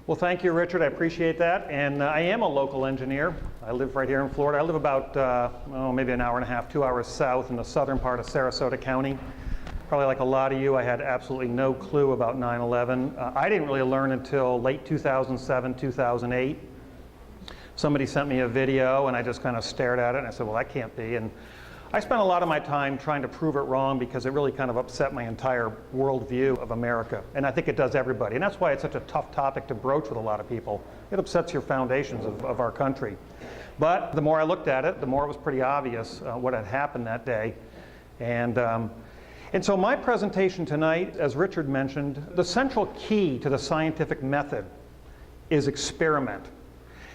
Well, thank you, Richard. I appreciate that. And I am a local engineer. I live right here in Florida. I live about, maybe an hour and a half, 2 hours south in the southern part of Sarasota County. Probably like a lot of you, I had absolutely no clue about 9/11. I didn't really learn until late 2007, 2008. Somebody sent me a video, and I just kind of stared at it, and I said, well, that can't be. And I spent a lot of my time trying to prove it wrong because it really kind of upset my entire worldview of America. And I think it does everybody. And that's why it's such a tough topic to broach with a lot of people. It upsets your foundations of our country. But the more I looked at it, the more it was pretty obvious what had happened that day. And so my presentation tonight, as Richard mentioned, the central key to the scientific method is experiment.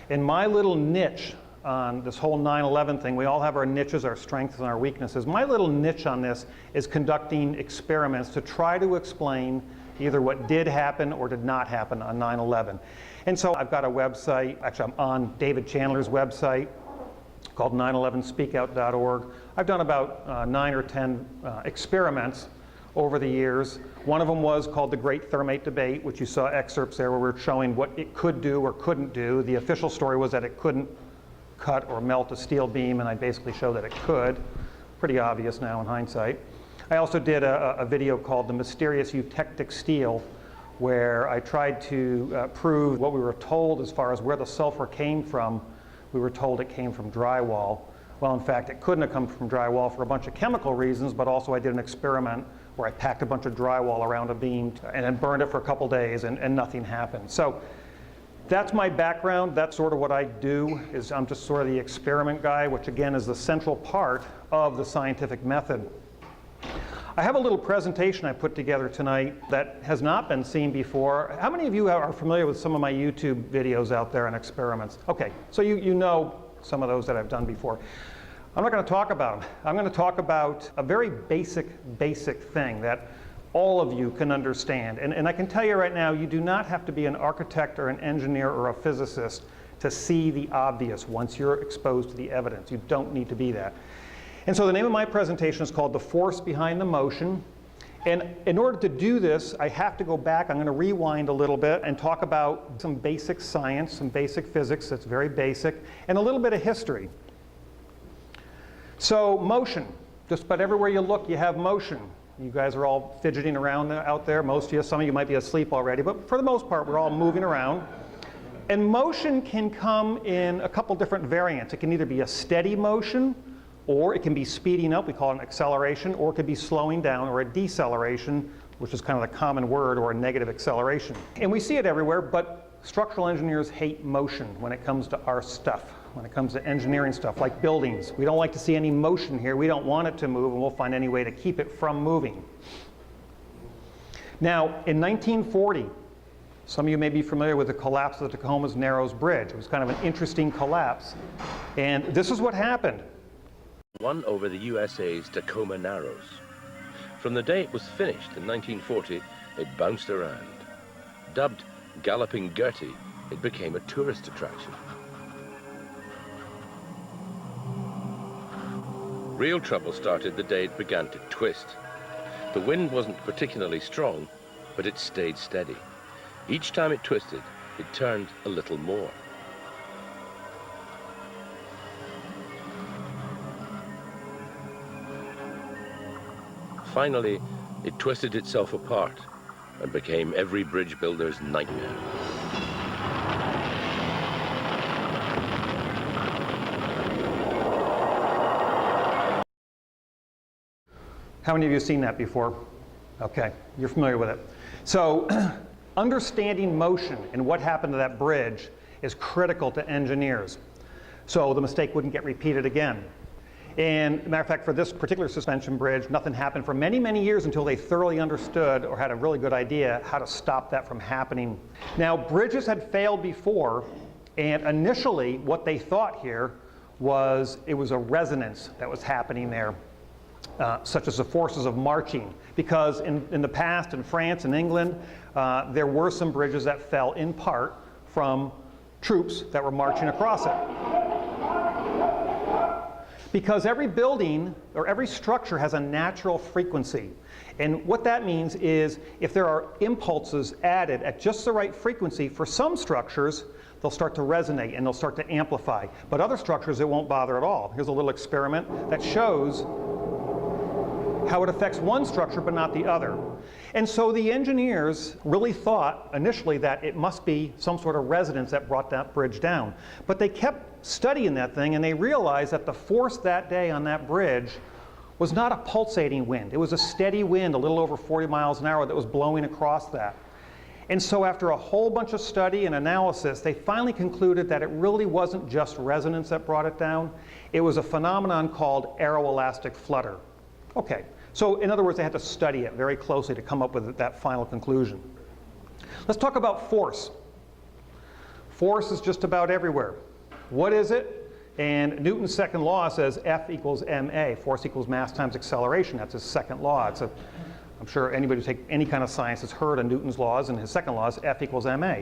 And my little niche on this whole 9/11 thing, we all have our niches, our strengths and our weaknesses. My little niche on this is conducting experiments to try to explain either what did happen or did not happen on 9/11. And so I've got a website, actually I'm on David Chandler's website called 911speakout.org. I've done about 9 or 10 experiments over the years. One of them was called the Great Thermate Debate, which you saw excerpts there where we were showing what it could do or couldn't do. The official story was that it couldn't cut or melt a steel beam, and I basically showed that it could. Pretty obvious now in hindsight. I also did a video called The Mysterious Eutectic Steel, where I tried to prove what we were told as far as where the sulfur came from. We were told it came from drywall. Well, in fact, it couldn't have come from drywall for a bunch of chemical reasons, but also I did an experiment where I packed a bunch of drywall around a beam and then burned it for a couple days, and nothing happened. So that's my background. That's sort of what I do, is I'm just sort of the experiment guy, which again is the central part of the scientific method. I have a little presentation I put together tonight that has not been seen before. How many of you are familiar with some of my YouTube videos out there on experiments? Okay, so you know some of those that I've done before. I'm not going to talk about them. I'm going to talk about a very basic thing that all of you can understand. And I can tell you right now, you do not have to be an architect or an engineer or a physicist to see the obvious once you're exposed to the evidence. You don't need to be that. And so the name of my presentation is called The Force Behind the Motion. And in order to do this, I have to go back. I'm going to rewind a little bit and talk about some basic science, some basic physics that's very basic, and a little bit of history. So motion. Just about everywhere you look, you have motion. You guys are all fidgeting around out there. Most of you, some of you might be asleep already, but for the most part, we're all moving around. And motion can come in a couple different variants. It can either be a steady motion, or it can be speeding up, we call it an acceleration, or it could be slowing down, or a deceleration, which is kind of the common word, or a negative acceleration. And we see it everywhere, but structural engineers hate motion when it comes to our stuff, when it comes to engineering stuff, like buildings. We don't like to see any motion here. We don't want it to move, and we'll find any way to keep it from moving. Now, in 1940, some of you may be familiar with the collapse of the Tacoma's Narrows Bridge. It was kind of an interesting collapse. And this is what happened. One over the USA's Tacoma Narrows. From the day it was finished in 1940, it bounced around. Dubbed Galloping Gertie, it became a tourist attraction. Real trouble started the day it began to twist. The wind wasn't particularly strong, but it stayed steady. Each time it twisted, it turned a little more. Finally, it twisted itself apart and became every bridge builder's nightmare. How many of you have seen that before? Okay, you're familiar with it. So understanding motion and what happened to that bridge is critical to engineers, so the mistake wouldn't get repeated again. And as a matter of fact, for this particular suspension bridge, nothing happened for many, many years until they thoroughly understood or had a really good idea how to stop that from happening. Now, bridges had failed before, and initially what they thought here was it was a resonance that was happening there, such as the forces of marching. Because in the past, in France and England, there were some bridges that fell in part from troops that were marching across it. Because every building or every structure has a natural frequency. And what that means is if there are impulses added at just the right frequency, for some structures, they'll start to resonate and they'll start to amplify. But other structures, it won't bother at all. Here's a little experiment that shows how it affects one structure but not the other. And so the engineers really thought initially that it must be some sort of resonance that brought that bridge down. But they kept studying that thing and they realized that the force that day on that bridge was not a pulsating wind. It was a steady wind, a little over 40 miles an hour, that was blowing across that. And so after a whole bunch of study and analysis, they finally concluded that it really wasn't just resonance that brought it down. It was a phenomenon called aeroelastic flutter. Okay, so in other words, they had to study it very closely to come up with that final conclusion. Let's talk about force. Force is just about everywhere. What is it? And Newton's second law says F equals ma, force equals mass times acceleration. That's his second law. I'm sure anybody who takes any kind of science has heard of Newton's laws, and his second law is F equals ma.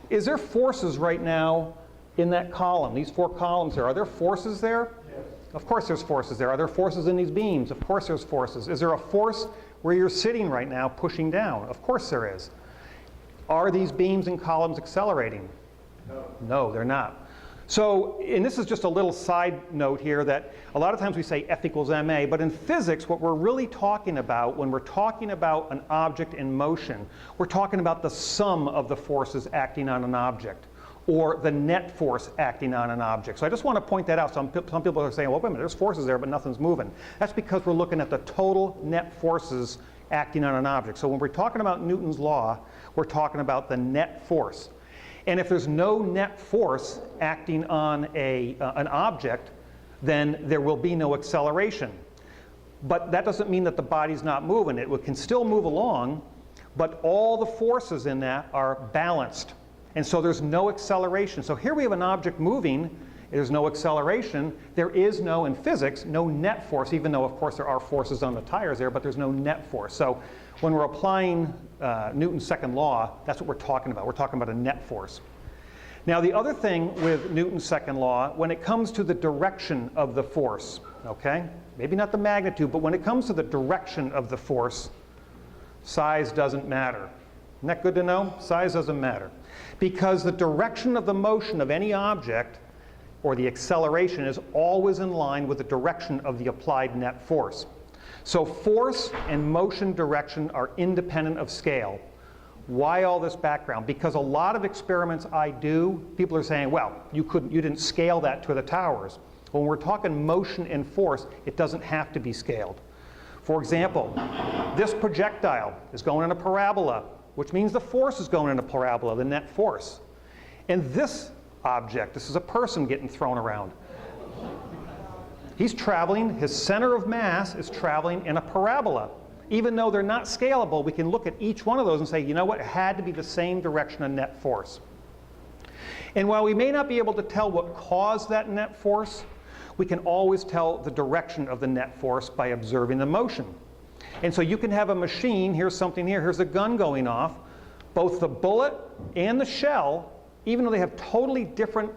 Is there forces right now in that column, these four columns there? Are there forces there? Yes. Of course there's forces there. Are there forces in these beams? Of course there's forces. Is there a force where you're sitting right now pushing down? Of course there is. Are these beams and columns accelerating? No. No, they're not. So, and this is just a little side note here that a lot of times we say F equals ma, but in physics what we're really talking about when we're talking about an object in motion, we're talking about the sum of the forces acting on an object, or the net force acting on an object. So I just want to point that out. Some people are saying, well, wait a minute, there's forces there, but nothing's moving. That's because we're looking at the total net forces acting on an object. So when we're talking about Newton's law, we're talking about the net force. And if there's no net force acting on an object, then there will be no acceleration. But that doesn't mean that the body's not moving. It can still move along, but all the forces in that are balanced. And so there's no acceleration. So here we have an object moving. There's no acceleration. There is no, in physics, no net force, even though, of course, there are forces on the tires there, but there's no net force. So when we're applying Newton's second law, that's what we're talking about. We're talking about a net force. Now, the other thing with Newton's second law, when it comes to the direction of the force, okay, maybe not the magnitude, but when it comes to the direction of the force, size doesn't matter. Isn't that good to know? Size doesn't matter. Because the direction of the motion of any object, or the acceleration, is always in line with the direction of the applied net force. So force and motion direction are independent of scale. Why all this background? Because a lot of experiments I do, people are saying, well, you didn't scale that to the towers. When we're talking motion and force, it doesn't have to be scaled. For example, this projectile is going in a parabola, which means the force is going in a parabola, the net force. And this object, this is a person getting thrown around. He's traveling, his center of mass is traveling in a parabola. Even though they're not scalable, we can look at each one of those and say, you know what, it had to be the same direction of net force. And while we may not be able to tell what caused that net force, we can always tell the direction of the net force by observing the motion. And so you can have a machine, here's something here, here's a gun going off. Both the bullet and the shell, even though they have totally different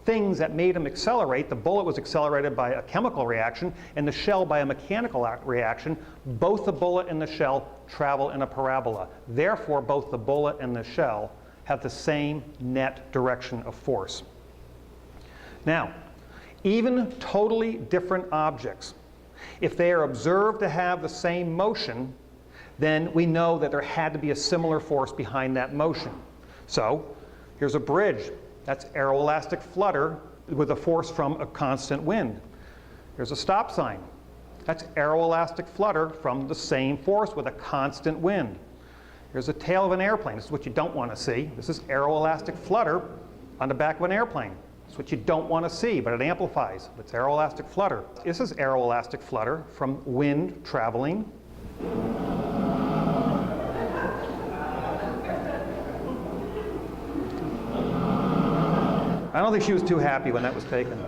things that made them accelerate, the bullet was accelerated by a chemical reaction and the shell by a mechanical reaction, both the bullet and the shell travel in a parabola. Therefore, both the bullet and the shell have the same net direction of force. Now, even totally different objects, if they are observed to have the same motion, then we know that there had to be a similar force behind that motion. So, here's a bridge. That's aeroelastic flutter with a force from a constant wind. Here's a stop sign. That's aeroelastic flutter from the same force with a constant wind. Here's the tail of an airplane. This is what you don't want to see. This is aeroelastic flutter on the back of an airplane. It's what you don't want to see, but it amplifies. It's aeroelastic flutter. This is aeroelastic flutter from wind traveling. I don't think she was too happy when that was taken.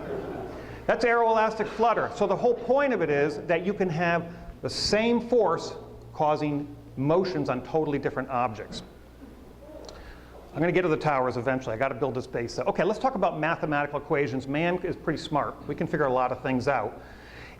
That's aeroelastic flutter. So the whole point of it is that you can have the same force causing motions on totally different objects. I'm going to get to the towers eventually. I got to build this base. Okay, let's talk about mathematical equations. Man is pretty smart. We can figure a lot of things out.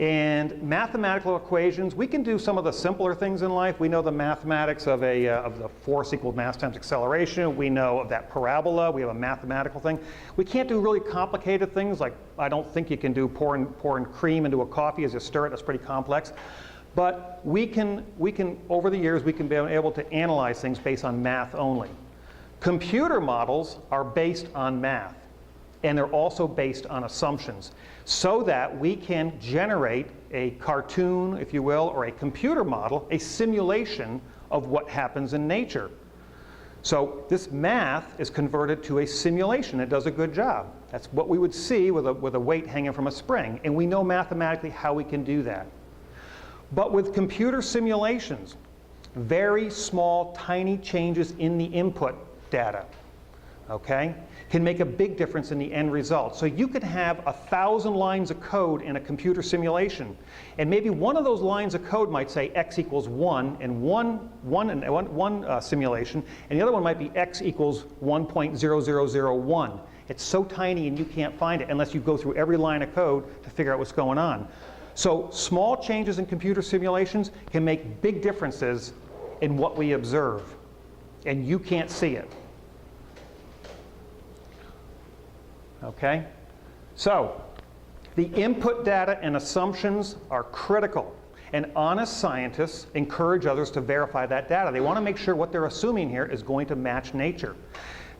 And mathematical equations, we can do some of the simpler things in life. We know the mathematics of the force equal mass times acceleration. We know of that parabola. We have a mathematical thing. We can't do really complicated things like, I don't think you can do pouring cream into a coffee as you stir it. That's pretty complex. But we can, over the years, we can be able to analyze things based on math only. Computer models are based on math, and they're also based on assumptions, so that we can generate a cartoon, if you will, or a computer model, a simulation of what happens in nature. So this math is converted to a simulation. It does a good job. That's what we would see with a weight hanging from a spring, and we know mathematically how we can do that. But with computer simulations, very small, tiny changes in the input data, okay, can make a big difference in the end result. So you could have 1,000 lines of code in a computer simulation, and maybe one of those lines of code might say x equals 1 in one simulation, and the other one might be x equals 1.0001. It's so tiny and you can't find it unless you go through every line of code to figure out what's going on. So small changes in computer simulations can make big differences in what we observe, and you can't see it. Okay? So the input data and assumptions are critical, and honest scientists encourage others to verify that data. They want to make sure what they're assuming here is going to match nature.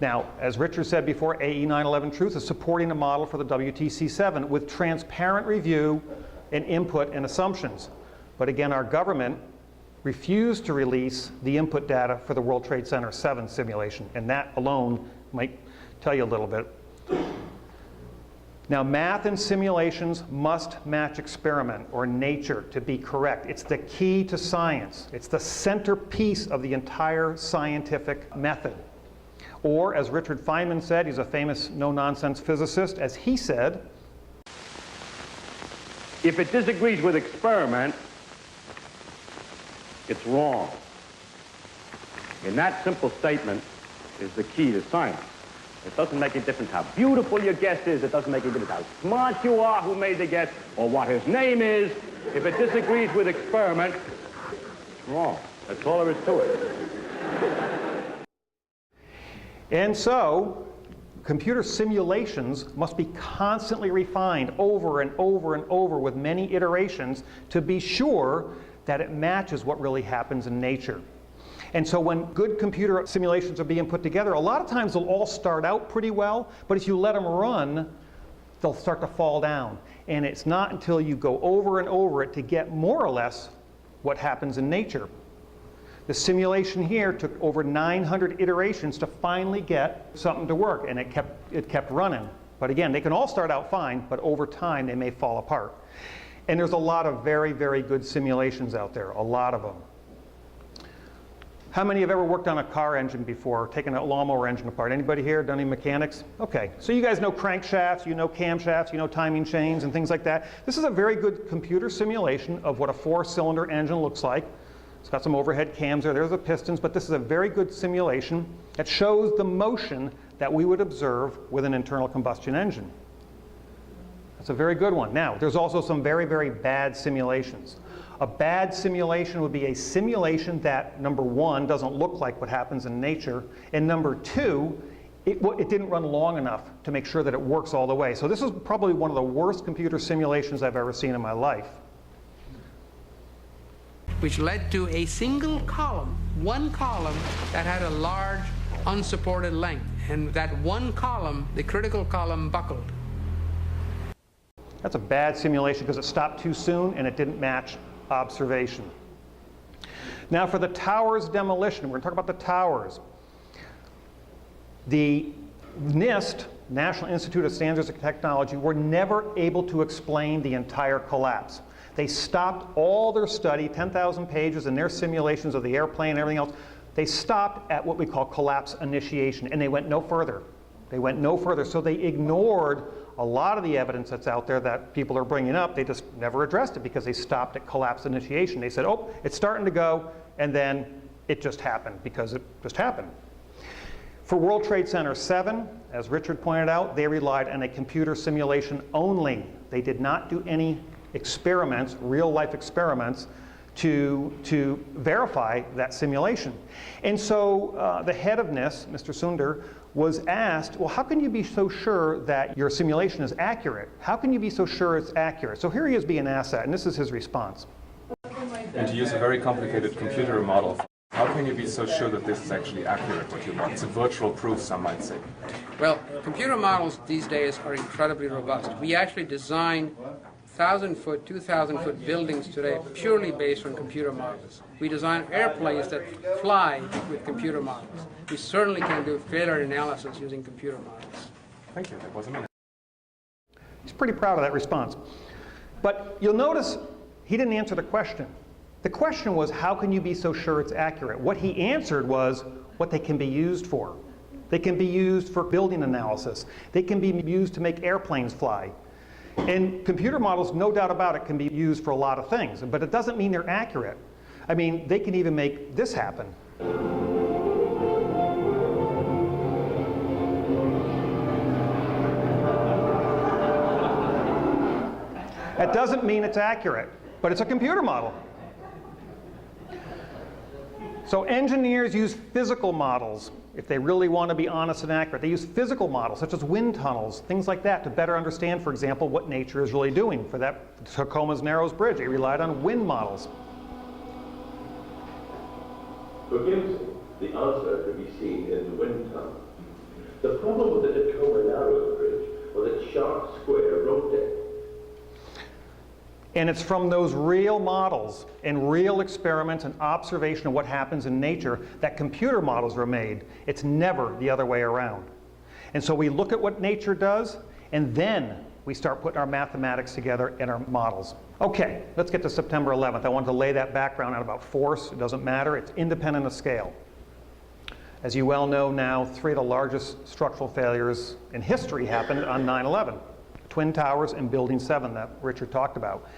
Now, as Richard said before, AE 911 Truth is supporting a model for the WTC-7 with transparent review and input and assumptions. But again, our government refused to release the input data for the World Trade Center 7 simulation, and that alone might tell you a little bit. Now, math and simulations must match experiment or nature to be correct. It's the key to science. It's the centerpiece of the entire scientific method. Or, as Richard Feynman said, he's a famous no-nonsense physicist, as he said, if it disagrees with experiment, it's wrong. And that simple statement is the key to science. It doesn't make a difference how beautiful your guess is. It doesn't make a difference how smart you are, who made the guess, or what his name is. If it disagrees with experiment, it's wrong. That's all there is to it. And so, computer simulations must be constantly refined over and over and over with many iterations to be sure that it matches what really happens in nature. And so when good computer simulations are being put together, a lot of times they'll all start out pretty well, but if you let them run, they'll start to fall down. And it's not until you go over and over it to get more or less what happens in nature. The simulation here took over 900 iterations to finally get something to work, and it kept running. But again, they can all start out fine, but over time they may fall apart. And there's a lot of very, very good simulations out there, a lot of them. How many have ever worked on a car engine before, taken a lawnmower engine apart? Anybody here done any mechanics? Okay, so you guys know crankshafts, you know camshafts, you know timing chains and things like that. This is a very good computer simulation of what a 4-cylinder engine looks like. It's got some overhead cams there, there's the pistons, but this is a very good simulation that shows the motion that we would observe with an internal combustion engine. That's a very good one. Now, there's also some very, very bad simulations. A bad simulation would be a simulation that, number one, doesn't look like what happens in nature, and number two, it didn't run long enough to make sure that it works all the way. So this is probably one of the worst computer simulations I've ever seen in my life. Which led to a single column, one column that had a large unsupported length. And that one column, the critical column, buckled. That's a bad simulation because it stopped too soon and it didn't match observation. Now for the tower's demolition, we're going to talk about the towers. The NIST, National Institute of Standards and Technology, were never able to explain the entire collapse. They stopped all their study, 10,000 pages, and their simulations of the airplane and everything else. They stopped at what we call collapse initiation, and they went no further. They went no further, so they ignored a lot of the evidence that's out there that people are bringing up. They just never addressed it because they stopped at collapse initiation. They said, oh, it's starting to go, and then it just happened because it just happened. For World Trade Center 7, as Richard pointed out, they relied on a computer simulation only. They did not do any experiments, real-life experiments, to verify that simulation. And so the head of NIST, Mr. Sunder, was asked, well, how can you be so sure that your simulation is accurate? How can you be so sure it's accurate? So here he is being asked that, and this is his response. And to use a very complicated computer model, how can you be so sure that this is actually accurate, what you want? It's a virtual proof, some might say. Well, computer models these days are incredibly robust. We actually design 1,000-foot, 2,000-foot buildings today purely based on computer models. We design airplanes that fly with computer models. We certainly can do failure analysis using computer models. Thank you. That was amazing. He's pretty proud of that response. But you'll notice he didn't answer the question. The question was, how can you be so sure it's accurate? What he answered was what they can be used for. They can be used for building analysis. They can be used to make airplanes fly. And computer models, no doubt about it, can be used for a lot of things, but it doesn't mean they're accurate. I mean, they can even make this happen. That doesn't mean it's accurate, but it's a computer model. So engineers use physical models if they really want to be honest and accurate. They use physical models, such as wind tunnels, things like that, to better understand, for example, what nature is really doing. For that Tacoma Narrows Bridge, they relied on wind models. For Gibson, the answer could be seen in the wind tunnel. The problem with the Tacoma Narrows Bridge was its sharp, square road deck. And it's from those real models and real experiments and observation of what happens in nature that computer models are made. It's never the other way around. And so we look at what nature does, and then we start putting our mathematics together in our models. Okay, let's get to September 11th. I wanted to lay that background out about force. It doesn't matter. It's independent of scale. As you well know now, 3 of the largest structural failures in history happened on 9/11. Twin Towers and Building 7 that Richard talked about.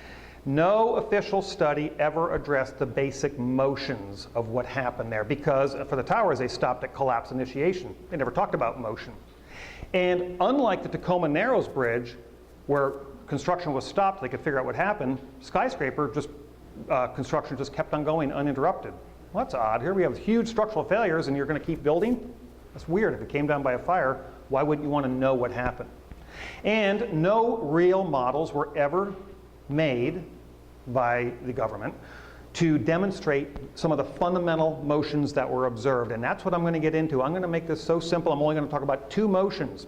No official study ever addressed the basic motions of what happened there, because for the towers they stopped at collapse initiation. They never talked about motion. And unlike the Tacoma Narrows Bridge, where construction was stopped, they could figure out what happened, skyscraper construction just kept on going uninterrupted. Well, that's odd. Here we have huge structural failures and you're going to keep building? That's weird. If it came down by a fire, why wouldn't you want to know what happened? And no real models were ever made by the government to demonstrate some of the fundamental motions that were observed. And that's what I'm going to get into. I'm going to make this so simple. I'm only going to talk about 2 motions.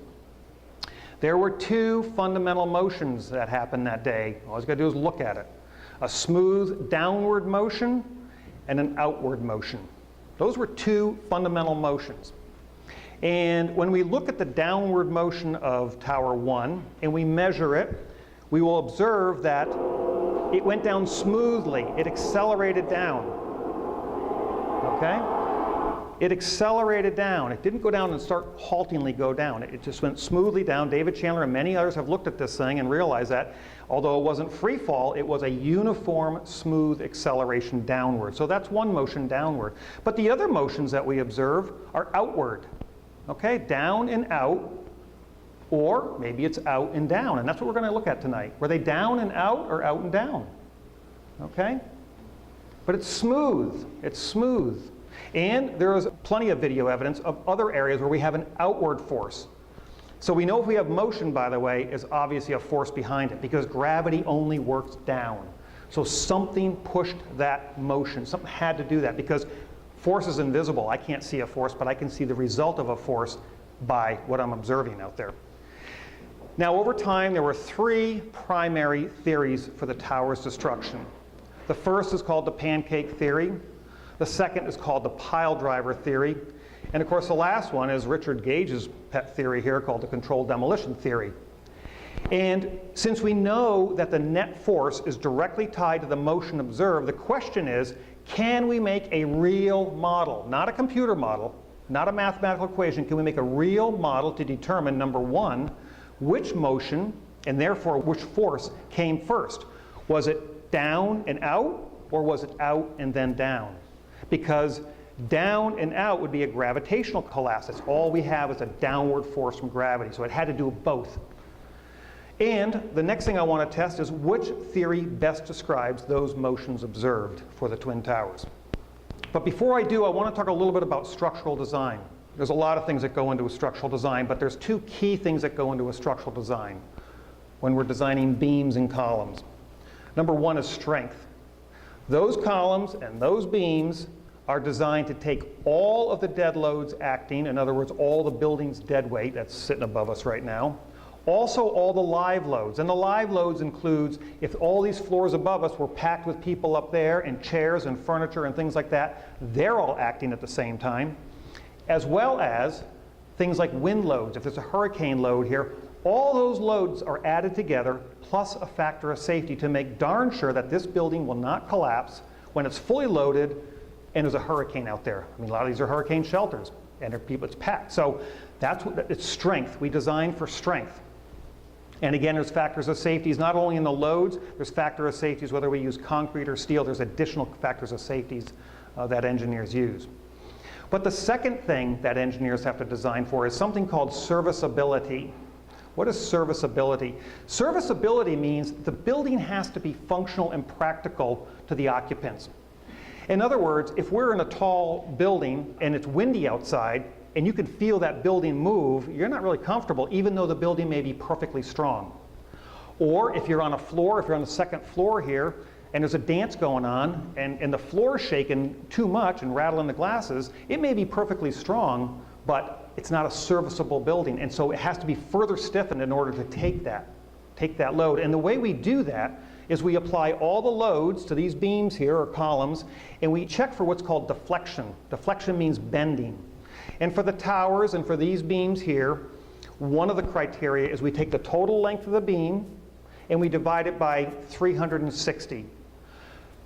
There were 2 fundamental motions that happened that day. All you got to do is look at it. A smooth downward motion and an outward motion. Those were 2 fundamental motions. And when we look at the downward motion of Tower 1 and we measure it, we will observe that it went down smoothly. It accelerated down. Okay? It accelerated down. It didn't go down and start haltingly go down. It just went smoothly down. David Chandler and many others have looked at this thing and realized that although it wasn't free fall, it was a uniform, smooth acceleration downward. So that's one motion downward. But the other motions that we observe are outward. Okay, down and out, or maybe it's out and down, and that's what we're going to look at tonight. Were they down and out or out and down? Okay? But it's smooth. It's smooth. And there is plenty of video evidence of other areas where we have an outward force. So we know if we have motion, by the way, is obviously a force behind it, because gravity only works down. So something pushed that motion. Something had to do that, because force is invisible. I can't see a force, but I can see the result of a force by what I'm observing out there. Now, over time, there were 3 primary theories for the tower's destruction. The first is called the pancake theory. The second is called the pile driver theory. And of course, the last one is Richard Gage's pet theory here, called the controlled demolition theory. And since we know that the net force is directly tied to the motion observed, the question is, can we make a real model, not a computer model, not a mathematical equation, can we make a real model to determine, number 1, which motion, and therefore which force, came first? Was it down and out, or was it out and then down? Because down and out would be a gravitational collapse. That's all we have is a downward force from gravity, so it had to do both. And the next thing I want to test is which theory best describes those motions observed for the Twin Towers. But before I do, I want to talk a little bit about structural design. There's a lot of things that go into a structural design, but there's two key things that go into a structural design when we're designing beams and columns. Number one is strength. Those columns and those beams are designed to take all of the dead loads acting, in other words, all the building's dead weight that's sitting above us right now, also all the live loads. And the live loads includes if all these floors above us were packed with people up there and chairs and furniture and things like that, they're all acting at the same time, as well as things like wind loads. If there's a hurricane load here, all those loads are added together plus a factor of safety to make darn sure that this building will not collapse when it's fully loaded and there's a hurricane out there. I mean, a lot of these are hurricane shelters and it's packed. So that's what, it's strength. We design for strength. And again, there's factors of safety. Not only in the loads, there's factor of safeties, whether we use concrete or steel, there's additional factors of safeties that engineers use. But the second thing that engineers have to design for is something called serviceability. What is serviceability? Serviceability means the building has to be functional and practical to the occupants. In other words, if we're in a tall building and it's windy outside and you can feel that building move, you're not really comfortable even though the building may be perfectly strong. Or if you're on a floor, if you're on the second floor here and there's a dance going on and the floor is shaking too much and rattling the glasses, it may be perfectly strong, but it's not a serviceable building, and so it has to be further stiffened in order to take that load. And the way we do that is we apply all the loads to these beams here, or columns, and we check for what's called deflection. Deflection means bending. And for the towers and for these beams here, one of the criteria is we take the total length of the beam and we divide it by 360.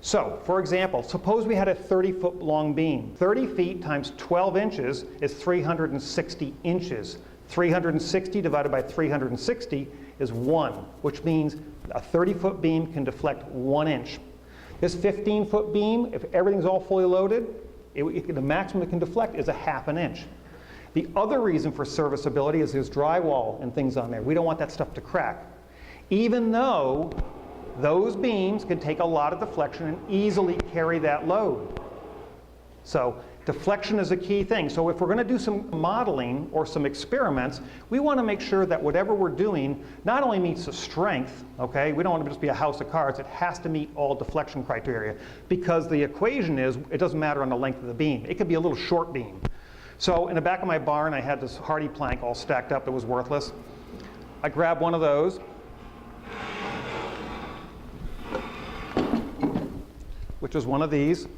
So, for example, suppose we had a 30-foot long beam. 30 feet times 12 inches is 360 inches. 360 divided by 360 is 1, which means a 30-foot beam can deflect 1 inch. This 15-foot beam, if everything's all fully loaded, the maximum it can deflect is a ½ an inch. The other reason for serviceability is there's drywall and things on there. We don't want that stuff to crack. Even though those beams can take a lot of deflection and easily carry that load. So deflection is a key thing. So if we're going to do some modeling or some experiments, we want to make sure that whatever we're doing not only meets the strength, okay? We don't want to just be a house of cards. It has to meet all deflection criteria because the equation is it doesn't matter on the length of the beam. It could be a little short beam. So in the back of my barn, I had this hardy plank all stacked up that was worthless. I grabbed one of those. Which is one of these.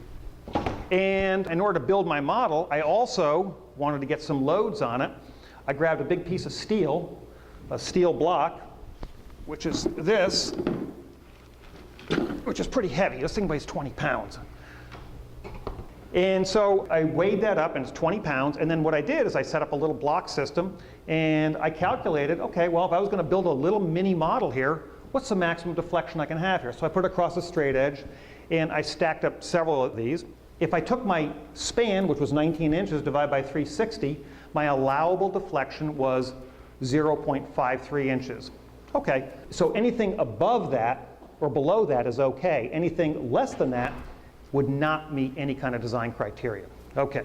And in order to build my model, I also wanted to get some loads on it. I grabbed a big piece of steel, a steel block, which is this, which is pretty heavy. This thing weighs 20 pounds. And so I weighed that up, and it's 20 pounds. And then what I did is I set up a little block system, and I calculated, okay, well, if I was going to build a little mini model here, what's the maximum deflection I can have here? So I put it across a straight edge, and I stacked up several of these. If I took my span, which was 19 inches, divided by 360, my allowable deflection was 0.53 inches. Okay, so anything above that or below that is okay. Anything less than that would not meet any kind of design criteria. Okay.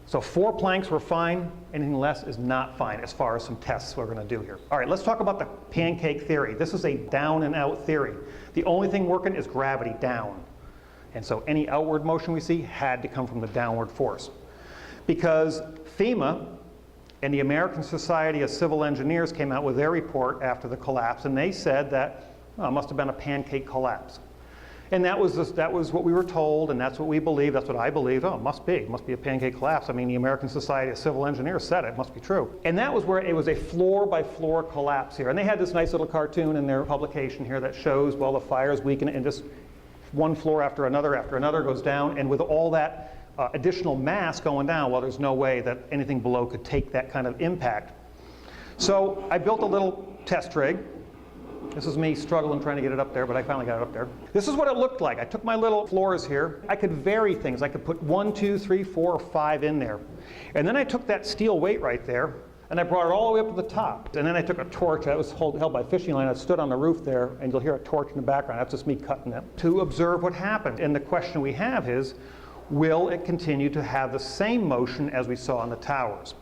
So 4 planks were fine. Anything less is not fine as far as some tests we're going to do here. All right, let's talk about the pancake theory. This is a down and out theory. The only thing working is gravity down. And so any outward motion we see had to come from the downward force. Because FEMA and the American Society of Civil Engineers came out with their report after the collapse, and they said that it must have been a pancake collapse. And that was what we were told, and that's what we believed, that's what I believed. Oh, it must be a pancake collapse. I mean, the American Society of Civil Engineers said it must be true. And that was where it was a floor-by-floor collapse here. And they had this nice little cartoon in their publication here that shows, well, the fires weaken, and just one floor after another goes down, and with all that additional mass going down, well, there's no way that anything below could take that kind of impact. So I built a little test rig. This is me struggling trying to get it up there, but I finally got it up there. This is what it looked like. I took my little floors here. I could vary things. I could put 1, 2, 3, 4, or 5 in there. And then I took that steel weight right there. And I brought it all the way up to the top. And then I took a torch that was held by a fishing line. I stood on the roof there, and you'll hear a torch in the background. That's just me cutting it to observe what happened. And the question we have is, will it continue to have the same motion as we saw on the towers?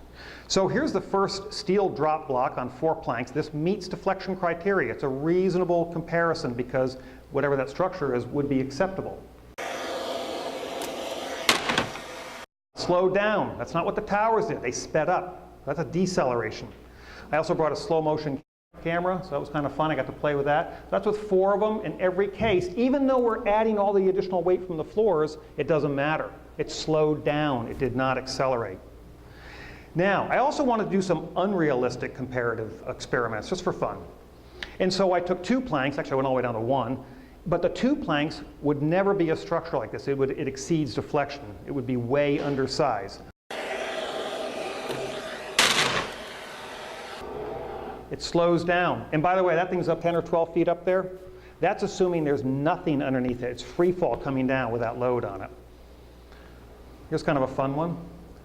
So here's the first steel drop block on 4 planks. This meets deflection criteria. It's a reasonable comparison because whatever that structure is would be acceptable. Slowed down. That's not what the towers did. They sped up. That's a deceleration. I also brought a slow motion camera, so that was kind of fun. I got to play with that. So that's with 4 of them in every case. Even though we're adding all the additional weight from the floors, it doesn't matter. It slowed down. It did not accelerate. Now, I also wanted to do some unrealistic comparative experiments, just for fun. And so I took 2 planks. Actually, I went all the way down to 1. But the 2 planks would never be a structure like this. It exceeds deflection. It would be way undersized. It slows down. And by the way, that thing's up 10 or 12 feet up there. That's assuming there's nothing underneath it. It's free fall coming down without load on it. Here's kind of a fun one.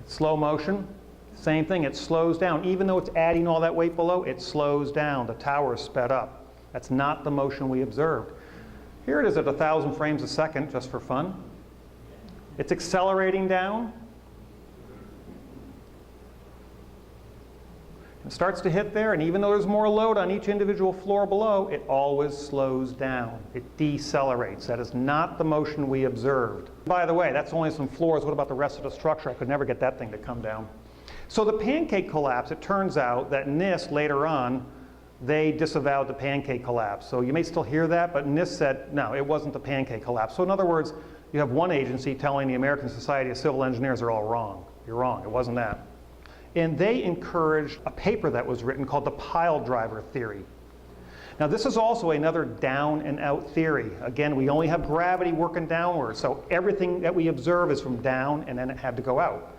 Slow motion. Same thing, it slows down. Even though it's adding all that weight below, it slows down. The tower is sped up. That's not the motion we observed. Here it is at 1,000 frames a second, just for fun. It's accelerating down. It starts to hit there, and even though there's more load on each individual floor below, it always slows down. It decelerates. That is not the motion we observed. By the way, that's only some floors. What about the rest of the structure? I could never get that thing to come down. So the pancake collapse, it turns out that NIST later on, they disavowed the pancake collapse. So you may still hear that, but NIST said, no, it wasn't the pancake collapse. So in other words, you have one agency telling the American Society of Civil Engineers they're all wrong. You're wrong, it wasn't that. And they encouraged a paper that was written called the pile driver theory. Now this is also another down and out theory. Again, we only have gravity working downward, so everything that we observe is from down and then it had to go out.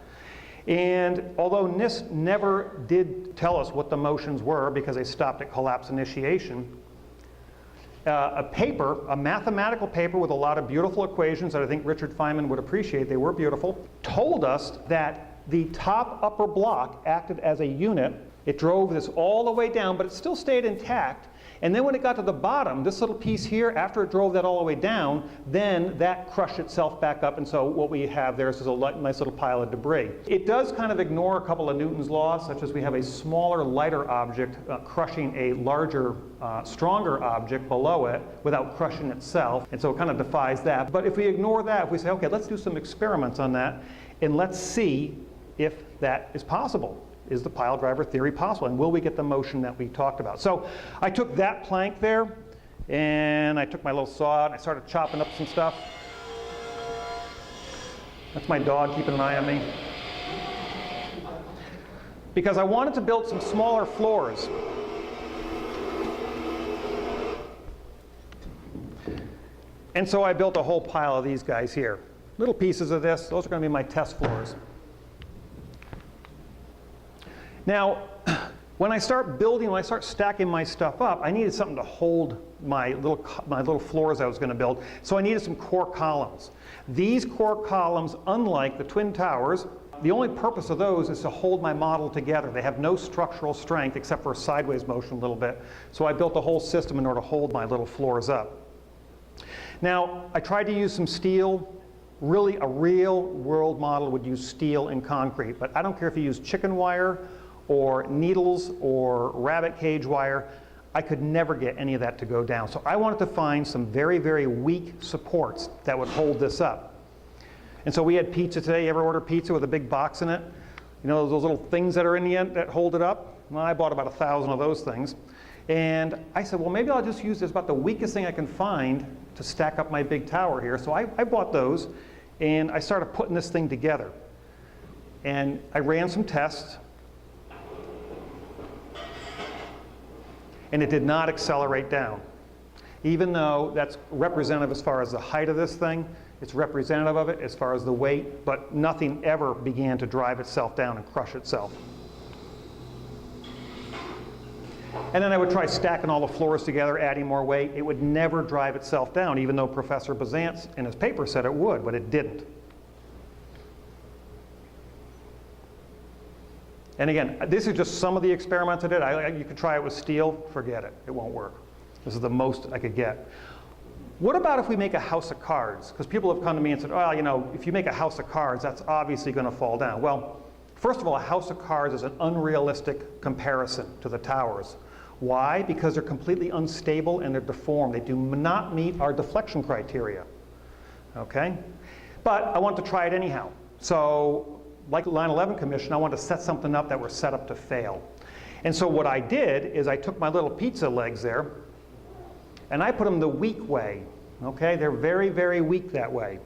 And although NIST never did tell us what the motions were because they stopped at collapse initiation, a mathematical paper with a lot of beautiful equations that I think Richard Feynman would appreciate, they were beautiful, told us that the top upper block acted as a unit. It drove this all the way down, but it still stayed intact. And then when it got to the bottom, this little piece here, after it drove that all the way down, then that crushed itself back up, and so what we have there is a nice little pile of debris. It does kind of ignore a couple of Newton's laws, such as we have a smaller, lighter object crushing a larger, stronger object below it without crushing itself, and so it kind of defies that. But if we ignore that, if we say, okay, let's do some experiments on that, and let's see if that is possible. Is the pile driver theory possible? And will we get the motion that we talked about? So I took that plank there, and I took my little saw, and I started chopping up some stuff. That's my dog keeping an eye on me. Because I wanted to build some smaller floors. And so I built a whole pile of these guys here. Little pieces of this. Those are going to be my test floors. Now, when I start building, when I start stacking my stuff up, I needed something to hold my little floors I was going to build. So I needed some core columns. These core columns, unlike the twin towers, the only purpose of those is to hold my model together. They have no structural strength except for a sideways motion a little bit. So I built a whole system in order to hold my little floors up. Now, I tried to use some steel. Really, a real world model would use steel and concrete. But I don't care if you use chicken wire or needles or rabbit cage wire. I could never get any of that to go down. So I wanted to find some very, very weak supports that would hold this up. And so we had pizza today. You ever order pizza with a big box in it? You know those little things that are in the end that hold it up? Well, I bought about 1,000 of those things. And I said, well, maybe I'll just use this about the weakest thing I can find to stack up my big tower here. So I bought those, and I started putting this thing together. And I ran some tests. And it did not accelerate down. Even though that's representative as far as the height of this thing, it's representative of it as far as the weight, but nothing ever began to drive itself down and crush itself. And then I would try stacking all the floors together, adding more weight. It would never drive itself down, even though Professor Bazant in his paper said it would, but it didn't. And again, this is just some of the experiments I did. You could try it with steel, forget it, it won't work. This is the most I could get. What about if we make a house of cards? Because people have come to me and said, well, you know, if you make a house of cards, that's obviously going to fall down. Well, first of all, a house of cards is an unrealistic comparison to the towers. Why? Because they're completely unstable and they're deformed. They do not meet our deflection criteria. Okay? But I want to try it anyhow. So, like the 9/11 Commission, I wanted to set something up that was set up to fail. And so what I did is I took my little pizza legs there, and I put them the weak way. Okay? They're very, very weak that way.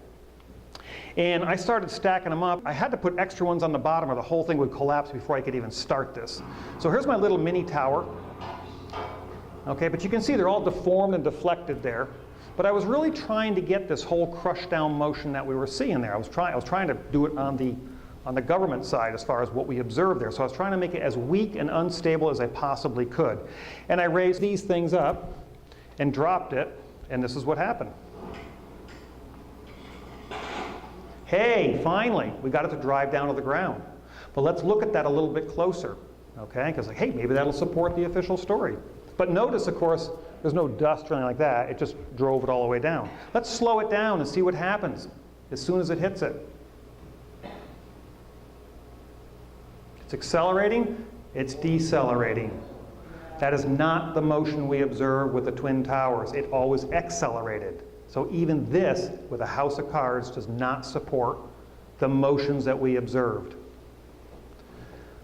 And I started stacking them up. I had to put extra ones on the bottom or the whole thing would collapse before I could even start this. So here's my little mini tower. Okay, but you can see they're all deformed and deflected there. But I was really trying to get this whole crush down motion that we were seeing there. I was trying to do it on the government side as far as what we observed there. So I was trying to make it as weak and unstable as I possibly could. And I raised these things up and dropped it, and this is what happened. Hey, finally, we got it to drive down to the ground. But let's look at that a little bit closer, okay? Because, like, hey, maybe that'll support the official story. But notice, of course, there's no dust or anything like that. It just drove it all the way down. Let's slow it down and see what happens as soon as it hits it. It's accelerating, it's decelerating. That is not the motion we observe with the Twin Towers. It always accelerated. So even this, with a house of cards, does not support the motions that we observed.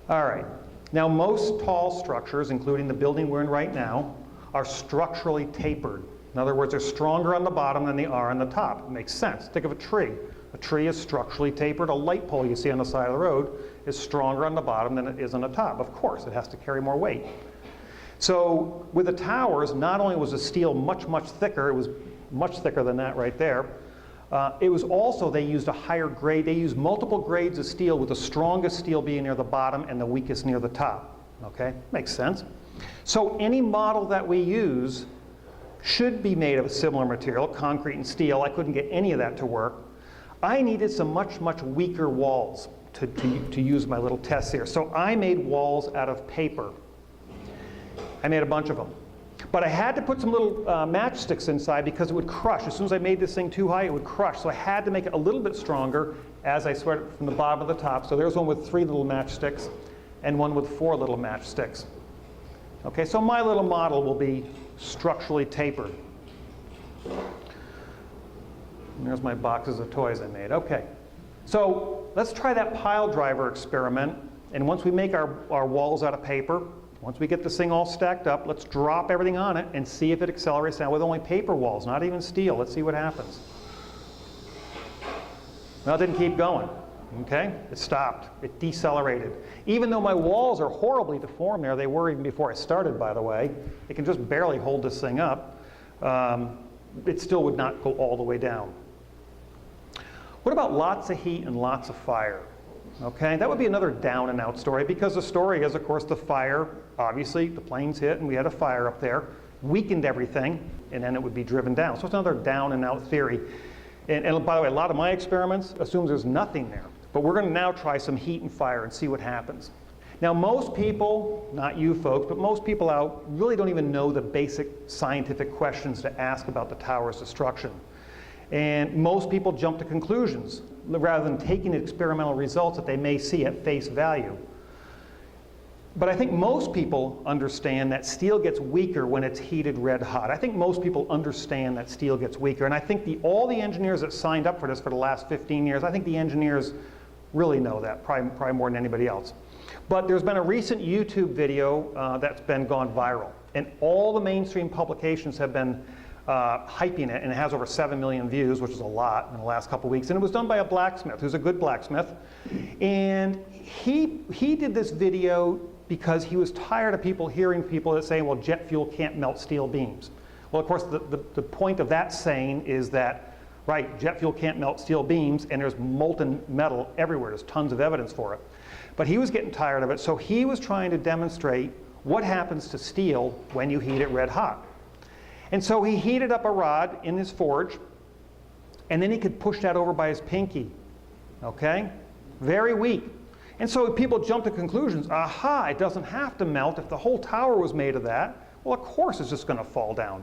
All right. Now, most tall structures, including the building we're in right now, are structurally tapered. In other words, they're stronger on the bottom than they are on the top. It makes sense. Think of a tree. A tree is structurally tapered. A light pole you see on the side of the road is stronger on the bottom than it is on the top. Of course, it has to carry more weight. So with the towers, not only was the steel much, much thicker, it was much thicker than that right there, it was also, they used a higher grade. They used multiple grades of steel, with the strongest steel being near the bottom and the weakest near the top. Okay, makes sense. So any model that we use should be made of a similar material, concrete and steel. I couldn't get any of that to work. I needed some much, much weaker walls to use my little tests here. So I made walls out of paper. I made a bunch of them. But I had to put some little matchsticks inside because it would crush. As soon as I made this thing too high, it would crush. So I had to make it a little bit stronger as I sweat it from the bottom to the top. So there's one with 3 little matchsticks and one with 4 little matchsticks. Okay, so my little model will be structurally tapered. And there's my boxes of toys I made. Okay, so let's try that pile driver experiment. And once we make our walls out of paper, once we get this thing all stacked up, let's drop everything on it and see if it accelerates now with only paper walls, not even steel. Let's see what happens. Well, it didn't keep going. Okay? It stopped. It decelerated. Even though my walls are horribly deformed there, they were even before I started, by the way. It can just barely hold this thing up. It still would not go all the way down. What about lots of heat and lots of fire? Okay, that would be another down and out story, because the story is, of course, the fire, obviously, the planes hit and we had a fire up there, weakened everything, and then it would be driven down. So it's another down and out theory. And by the way, a lot of my experiments assumes there's nothing there. But we're going to now try some heat and fire and see what happens. Now, most people, not you folks, but most people out really don't even know the basic scientific questions to ask about the tower's destruction. And most people jump to conclusions rather than taking the experimental results that they may see at face value. But I think most people understand that steel gets weaker when it's heated red hot. I think most people understand that steel gets weaker. And I think all the engineers that signed up for this for the last 15 years, I think the engineers really know that, probably more than anybody else. But there's been a recent YouTube video that's gone viral. And all the mainstream publications have been hyping it, and it has over 7 million views, which is a lot in the last couple weeks. And it was done by a blacksmith who's a good blacksmith. And he did this video because he was tired of hearing people that say, well, jet fuel can't melt steel beams. Well, of course, the point of that saying is that, right, jet fuel can't melt steel beams, and there's molten metal everywhere. There's tons of evidence for it. But he was getting tired of it, so he was trying to demonstrate what happens to steel when you heat it red hot. And so he heated up a rod in his forge, and then he could push that over by his pinky. Okay? Very weak. And so people jump to conclusions. Aha, it doesn't have to melt. If the whole tower was made of that, well, of course it's just going to fall down.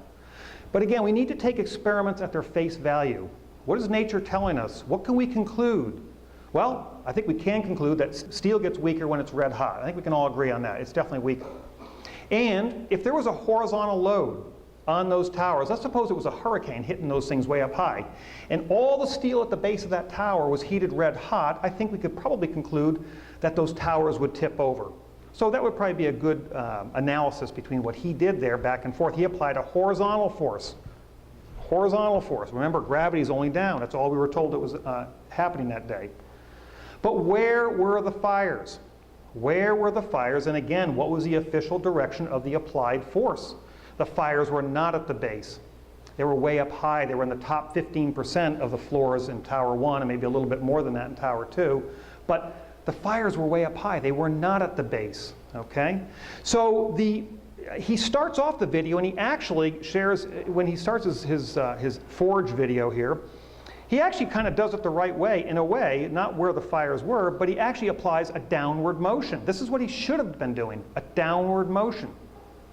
But again, we need to take experiments at their face value. What is nature telling us? What can we conclude? Well, I think we can conclude that steel gets weaker when it's red hot. I think we can all agree on that. It's definitely weaker. And if there was a horizontal load on those towers, let's suppose it was a hurricane hitting those things way up high, and all the steel at the base of that tower was heated red hot, I think we could probably conclude that those towers would tip over. So that would probably be a good analysis between what he did there back and forth. He applied a horizontal force. Horizontal force. Remember, gravity is only down. That's all we were told that was happening that day. But where were the fires? Where were the fires? And again, what was the official direction of the applied force? The fires were not at the base. They were way up high. They were in the top 15% of the floors in Tower 1, and maybe a little bit more than that in Tower 2. But the fires were way up high. They were not at the base, okay? So he starts off the video, and he actually shares, when he starts his forge video here, he actually kind of does it the right way, in a way, not where the fires were, but he actually applies a downward motion. This is what he should have been doing, a downward motion.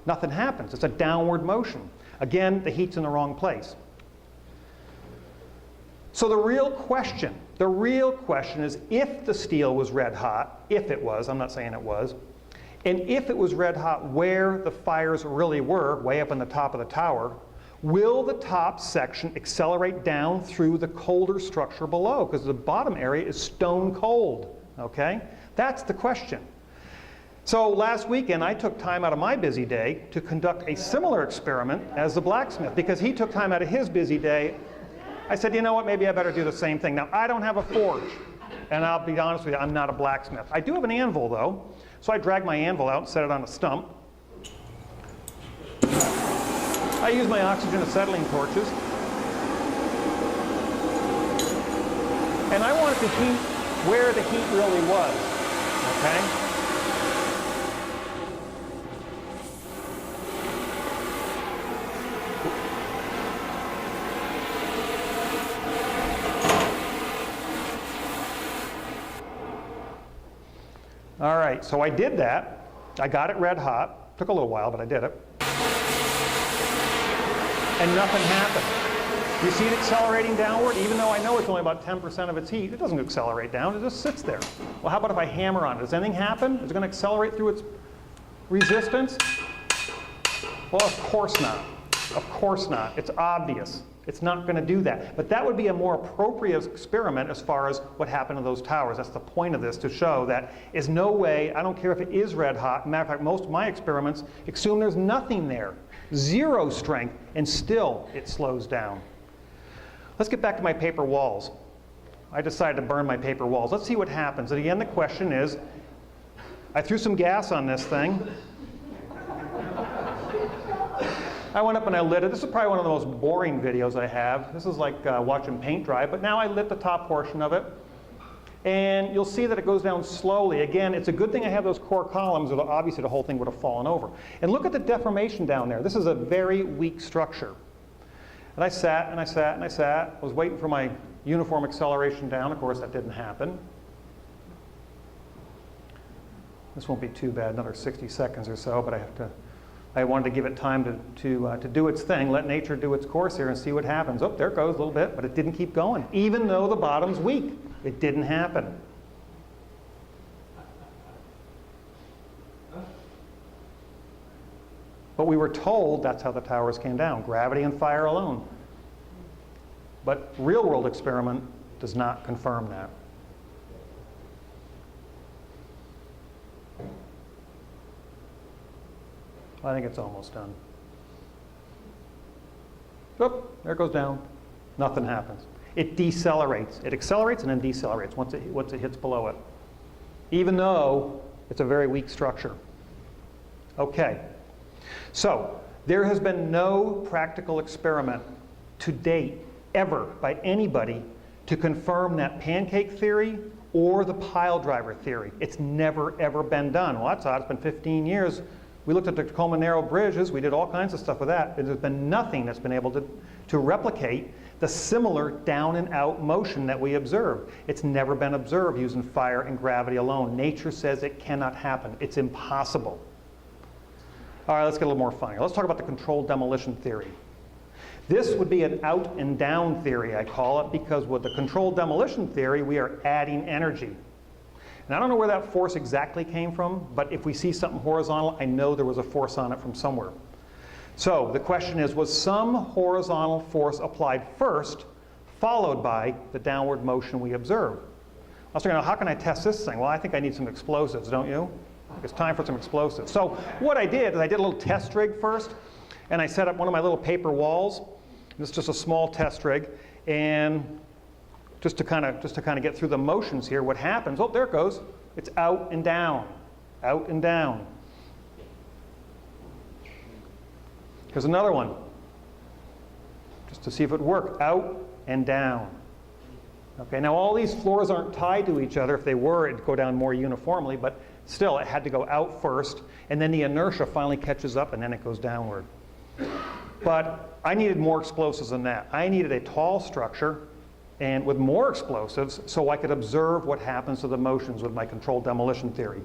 Nothing happens. It's a downward motion. Again, the heat's in the wrong place. So the real question is if the steel was red hot, if it was, I'm not saying it was, and if it was red hot where the fires really were, way up on the top of the tower, will the top section accelerate down through the colder structure below? Because the bottom area is stone cold, okay? That's the question. So last weekend, I took time out of my busy day to conduct a similar experiment as the blacksmith, because he took time out of his busy day. I said, you know what, maybe I better do the same thing. Now, I don't have a forge, and I'll be honest with you, I'm not a blacksmith. I do have an anvil, though, so I dragged my anvil out and set it on a stump. I use my oxygen acetylene torches, and I wanted to heat where the heat really was, okay? All right, so I did that. I got it red hot. Took a little while, but I did it. And nothing happened. You see it accelerating downward? Even though I know it's only about 10% of its heat, it doesn't accelerate down, it just sits there. Well, how about if I hammer on it? Does anything happen? Is it going to accelerate through its resistance? Well, of course not. Of course not. It's obvious. It's not going to do that. But that would be a more appropriate experiment as far as what happened to those towers. That's the point of this, to show that is no way, I don't care if it is red hot. Matter of fact, most of my experiments assume there's nothing there. Zero strength, and still it slows down. Let's get back to my paper walls. I decided to burn my paper walls. Let's see what happens. And again, the question is, I threw some gas on this thing. I went up and I lit it. This is probably one of the most boring videos I have. This is like watching paint dry, but now I lit the top portion of it. And you'll see that it goes down slowly. Again, it's a good thing I have those core columns, or obviously the whole thing would have fallen over. And look at the deformation down there. This is a very weak structure. And I sat and I sat and I sat. I was waiting for my uniform acceleration down. Of course, that didn't happen. This won't be too bad, another 60 seconds or so, but I wanted to give it time to do its thing, let nature do its course here and see what happens. Oh, there it goes a little bit, but it didn't keep going. Even though the bottom's weak, it didn't happen. But we were told that's how the towers came down, gravity and fire alone. But real-world experiment does not confirm that. I think it's almost done. Oop, there it goes down. Nothing happens. It decelerates. It accelerates and then decelerates once it hits below it, even though it's a very weak structure. Okay, so there has been no practical experiment to date ever by anybody to confirm that pancake theory or the pile driver theory. It's never, ever been done. Well, that's odd. It's been 15 years. We looked at the Tacoma Narrow bridges. We did all kinds of stuff with that. There's been nothing that's been able to replicate the similar down and out motion that we observe. It's never been observed using fire and gravity alone. Nature says it cannot happen. It's impossible. All right, let's get a little more funny. Let's talk about the controlled demolition theory. This would be an out and down theory, I call it, because with the controlled demolition theory, we are adding energy. And I don't know where that force exactly came from, but if we see something horizontal, I know there was a force on it from somewhere. So the question is, was some horizontal force applied first, followed by the downward motion we observe? I was thinking, how can I test this thing? Well, I think I need some explosives, don't you? It's time for some explosives. So what I did is I did a little test rig first, and I set up one of my little paper walls. This is just a small test rig, and just to kind of get through the motions here, what happens, oh, there it goes. It's out and down, out and down. Here's another one, just to see if it worked, out and down. Okay, now all these floors aren't tied to each other. If they were, it'd go down more uniformly, but still, it had to go out first, and then the inertia finally catches up, and then it goes downward. But I needed more explosives than that. I needed a tall structure and with more explosives so I could observe what happens to the motions with my controlled demolition theory.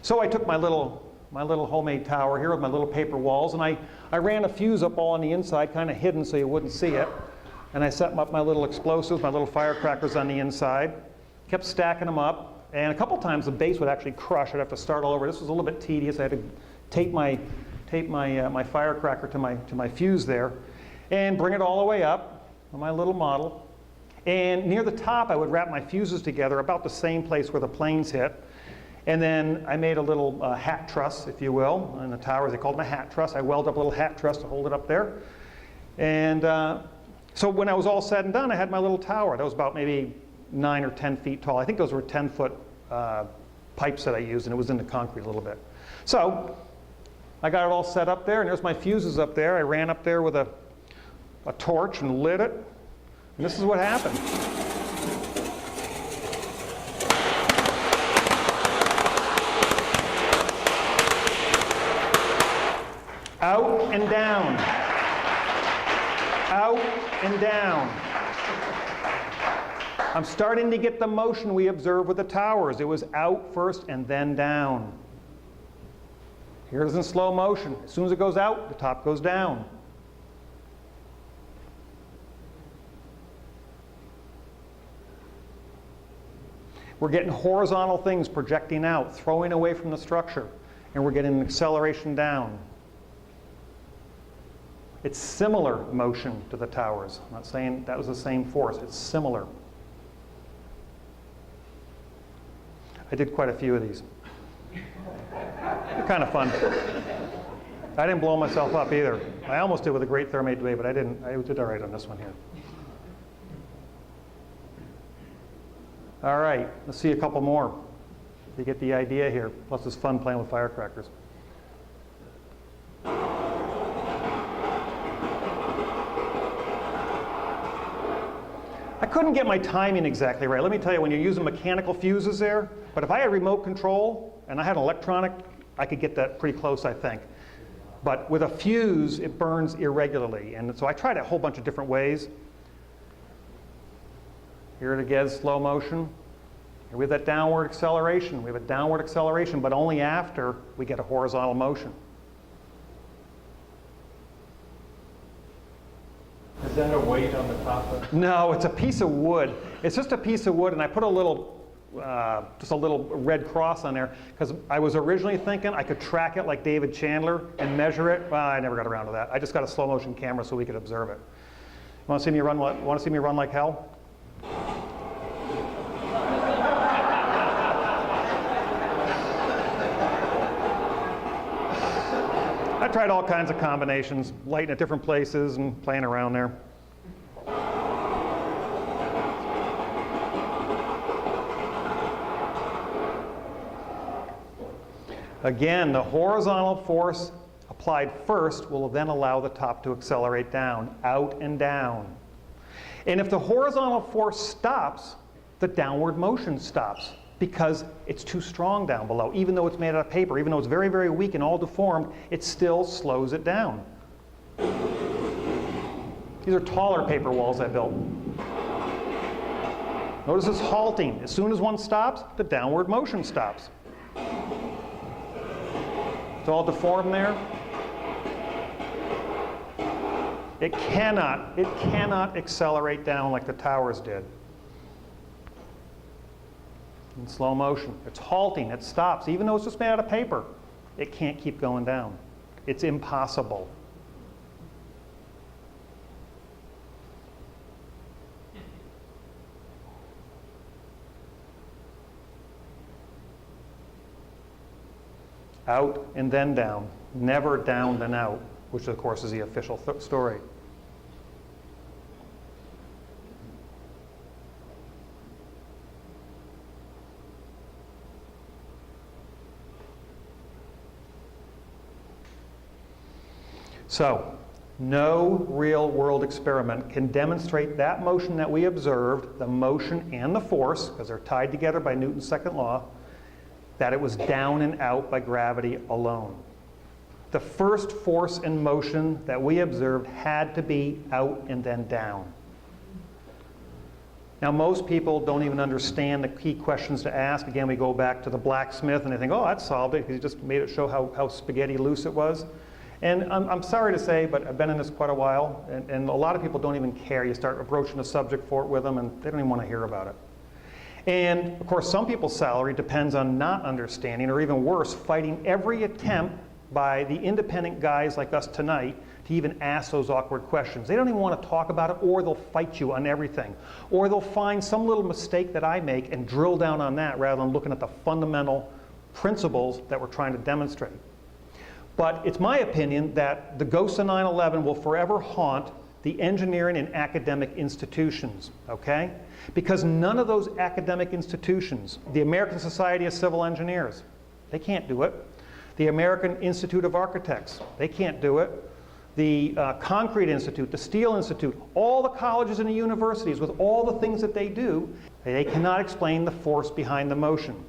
So I took my little homemade tower here with my little paper walls, and I ran a fuse up all on the inside, kind of hidden so you wouldn't see it. And I set up my little explosives, my little firecrackers on the inside, kept stacking them up, and a couple times the base would actually crush. I'd have to start all over. This was a little bit tedious. I had to tape my firecracker to my fuse there, and bring it all the way up on my little model. And near the top, I would wrap my fuses together about the same place where the planes hit. And then I made a little hat truss, if you will, in the towers. They called them a hat truss. I welded up a little hat truss to hold it up there. And so when I was all said and done, I had my little tower. That was about maybe 9 or 10 feet tall. I think those were 10-foot pipes that I used, and it was in the concrete a little bit. So I got it all set up there, and there's my fuses up there. I ran up there with a torch and lit it. And this is what happened. Out and down. Out and down. I'm starting to get the motion we observed with the towers. It was out first and then down. Here's in slow motion. As soon as it goes out, the top goes down. We're getting horizontal things projecting out, throwing away from the structure, and we're getting an acceleration down. It's similar motion to the towers. I'm not saying that was the same force. It's similar. I did quite a few of these. They're kind of fun. I didn't blow myself up either. I almost did with a great thermate debate, but I didn't. I did all right on this one here. All right, let's see a couple more. You get the idea here. Plus, it's fun playing with firecrackers. I couldn't get my timing exactly right. Let me tell you, when you're using mechanical fuses there, but if I had remote control and I had an electronic, I could get that pretty close, I think. But with a fuse, it burns irregularly. And so I tried a whole bunch of different ways. Here it again, slow motion. Here we have that downward acceleration. We have a downward acceleration, but only after we get a horizontal motion. Is that a weight on the top of it? No, it's a piece of wood. It's just a piece of wood, and I put a little, just a little red cross on there, because I was originally thinking I could track it like David Chandler and measure it. Well, I never got around to that. I just got a slow motion camera so we could observe it. Want to see me run? Want to see me run like hell? I tried all kinds of combinations, lighting at different places and playing around there. Again, the horizontal force applied first will then allow the top to accelerate down, out and down. And if the horizontal force stops, the downward motion stops, because it's too strong down below. Even though it's made out of paper, even though it's very, very weak and all deformed, it still slows it down. These are taller paper walls I built. Notice it's halting. As soon as one stops, the downward motion stops. It's all deformed there. It cannot accelerate down like the towers did. In slow motion. It's halting, it stops. Even though it's just made out of paper, it can't keep going down. It's impossible. Out and then down, never down then out, which of course is the official story. So, no real-world experiment can demonstrate that motion that we observed, the motion and the force, because they're tied together by Newton's second law, that it was down and out by gravity alone. The first force and motion that we observed had to be out and then down. Now, most people don't even understand the key questions to ask. Again, we go back to the blacksmith and they think, oh, that solved it, because he just made it show how spaghetti loose it was. And I'm sorry to say, but I've been in this quite a while, and a lot of people don't even care. You start approaching a subject for it with them, and they don't even want to hear about it. And, of course, some people's salary depends on not understanding, or even worse, fighting every attempt by the independent guys like us tonight to even ask those awkward questions. They don't even want to talk about it, or they'll fight you on everything. Or they'll find some little mistake that I make and drill down on that rather than looking at the fundamental principles that we're trying to demonstrate. But it's my opinion that the ghost of 9/11 will forever haunt the engineering and academic institutions, okay? Because none of those academic institutions, the American Society of Civil Engineers, they can't do it. The American Institute of Architects, they can't do it. The Concrete Institute, the Steel Institute, all the colleges and the universities with all the things that they do, they cannot explain the force behind the motion.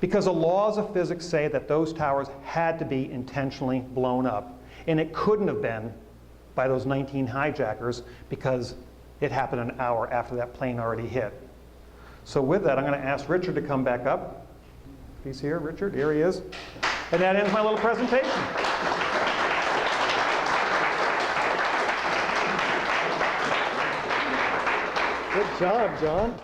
Because the laws of physics say that those towers had to be intentionally blown up. And it couldn't have been by those 19 hijackers, because it happened an hour after that plane already hit. So with that, I'm going to ask Richard to come back up. He's here, Richard, here he is. And that ends my little presentation. Good job, John.